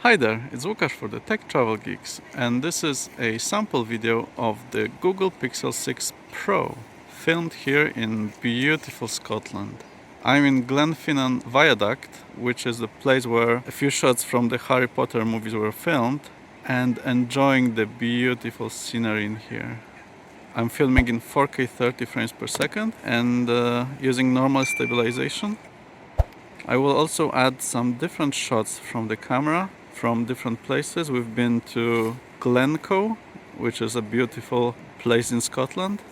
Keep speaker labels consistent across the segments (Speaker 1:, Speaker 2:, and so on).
Speaker 1: Hi there, it's Lukasz for the Tech Travel Geeks, and this is a sample video of the Google Pixel 6 Pro, filmed here in beautiful Scotland. I'm in Glenfinnan Viaduct, which is the place where a few shots from the Harry Potter movies were filmed, and enjoying the beautiful scenery in here. I'm filming in 4K 30 frames per second and using normal stabilization. I will also add some different shots from the camera from different places. We've been to Glencoe, which is a beautiful place in Scotland,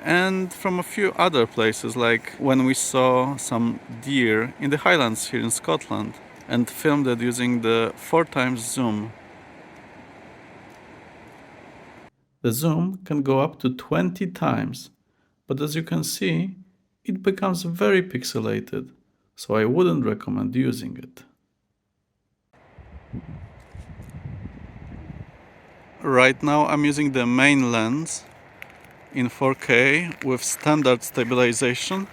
Speaker 1: and from a few other places, like when we saw some deer in the Highlands here in Scotland and filmed it using the 4x zoom. The zoom can go up to 20 times, but as you can see, it becomes very pixelated, so I wouldn't recommend using it. Right now I'm using the main lens in 4K with standard stabilization,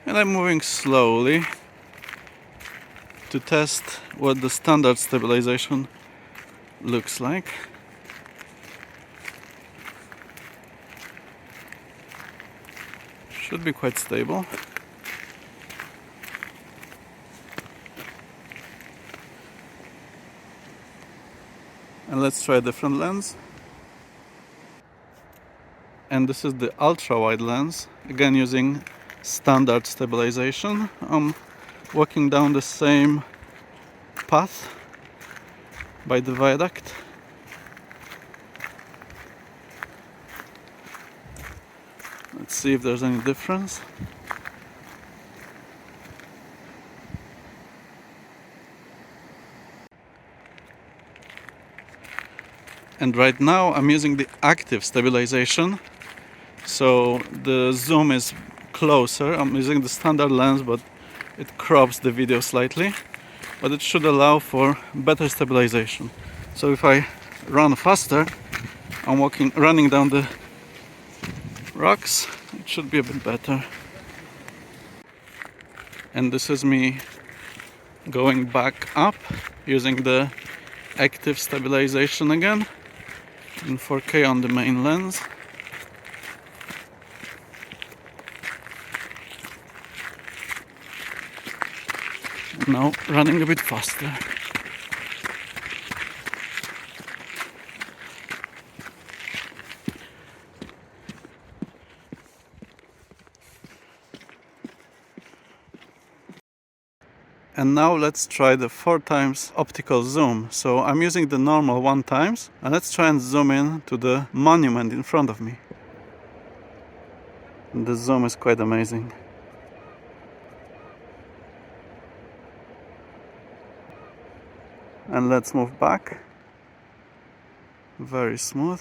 Speaker 1: and I'm moving slowly to test what the standard stabilization looks like. Should be quite stable. And let's try a different lens. And this is the ultra-wide lens, again using standard stabilization. I'm walking down the same path by the viaduct. Let's see if there's any difference. And right now I'm using the active stabilization, so the zoom is closer. I'm using the standard lens, but it crops the video slightly, but it should allow for better stabilization. So if I run faster, I'm running down the rocks, it should be a bit better. And this is me going back up using the active stabilization again in 4K on the main lens. Now running a bit faster. And now let's try the 4x optical zoom. So I'm using the normal 1x, and let's try and zoom in to the monument in front of me. And the zoom is quite amazing. And let's move back. Very smooth.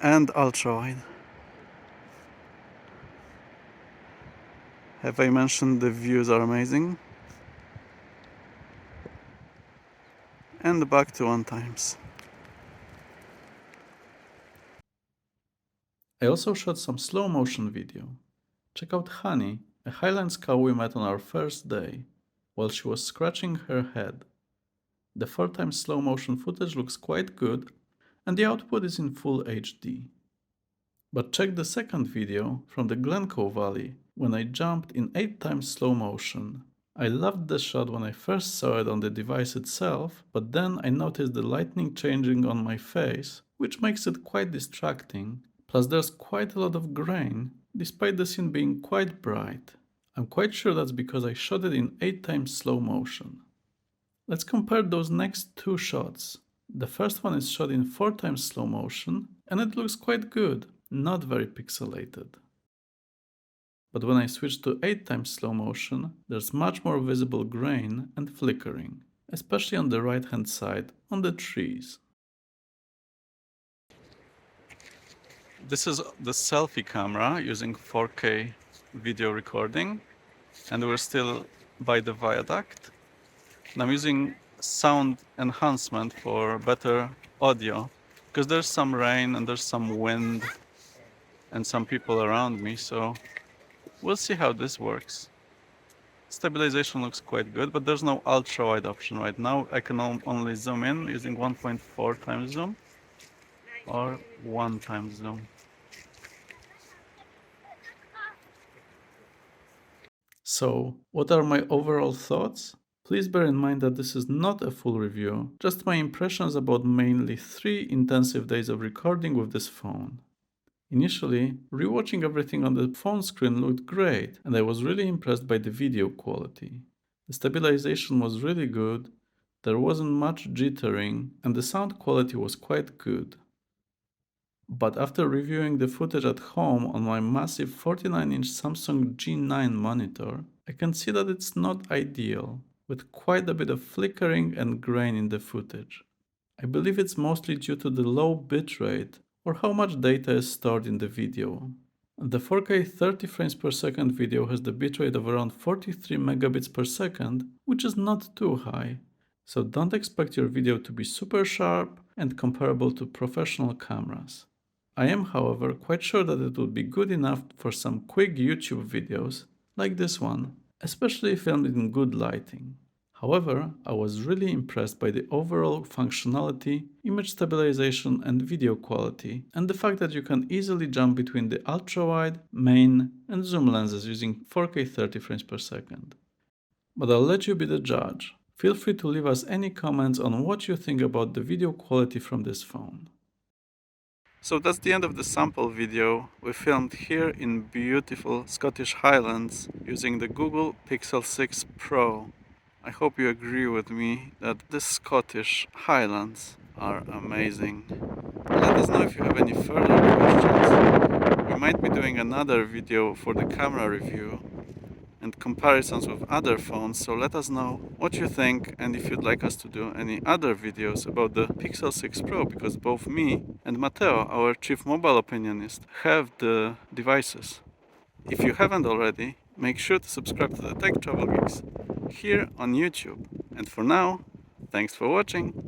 Speaker 1: And ultra wide. Have I mentioned the views are amazing? And back to 1x. I also shot some slow motion video. Check out Honey, a Highlands cow we met on our first day, while she was scratching her head. The 4x slow motion footage looks quite good, and the output is in full HD. But check the second video from the Glencoe Valley when I jumped in 8x slow motion. I loved the shot when I first saw it on the device itself, but then I noticed the lighting changing on my face, which makes it quite distracting. Plus there's quite a lot of grain, despite the scene being quite bright. I'm quite sure that's because I shot it in 8x slow motion. Let's compare those next two shots. The first one is shot in 4x slow motion, and it looks quite good, not very pixelated. But when I switch to 8x slow motion, there's much more visible grain and flickering, especially on the right hand side, on the trees. This is the selfie camera using 4K video recording, and we're still by the viaduct. And I'm using sound enhancement for better audio, because there's some rain and there's some wind and some people around me, so we'll see how this works. Stabilization looks quite good, but there's no ultra-wide option right now. I can only zoom in using 1.4 times zoom or 1 times zoom. So, what are my overall thoughts? Please bear in mind that this is not a full review, just my impressions about mainly 3 intensive days of recording with this phone. Initially, rewatching everything on the phone screen looked great, and I was really impressed by the video quality. The stabilization was really good, there wasn't much jittering, and the sound quality was quite good. But after reviewing the footage at home on my massive 49-inch Samsung G9 monitor, I can see that it's not ideal, with quite a bit of flickering and grain in the footage. I believe it's mostly due to the low bitrate or how much data is stored in the video. The 4K 30 frames per second video has the bitrate of around 43 megabits per second, which is not too high. So don't expect your video to be super sharp and comparable to professional cameras. I am, however, quite sure that it would be good enough for some quick YouTube videos, like this one, especially filmed in good lighting. However, I was really impressed by the overall functionality, image stabilization and video quality, and the fact that you can easily jump between the ultra-wide, main and zoom lenses using 4K 30 frames per second. But I'll let you be the judge. Feel free to leave us any comments on what you think about the video quality from this phone. So that's the end of the sample video we filmed here in beautiful Scottish Highlands using the Google Pixel 6 Pro. I hope you agree with me that the Scottish Highlands are amazing. Let us know if you have any further questions. We might be doing another video for the camera review and comparisons with other phones, so let us know what you think and if you'd like us to do any other videos about the Pixel 6 Pro, because both me and Matteo, our chief mobile opinionist, have the devices. If you haven't already, make sure to subscribe to the Tech Travel Geeks here on YouTube. And for now, thanks for watching.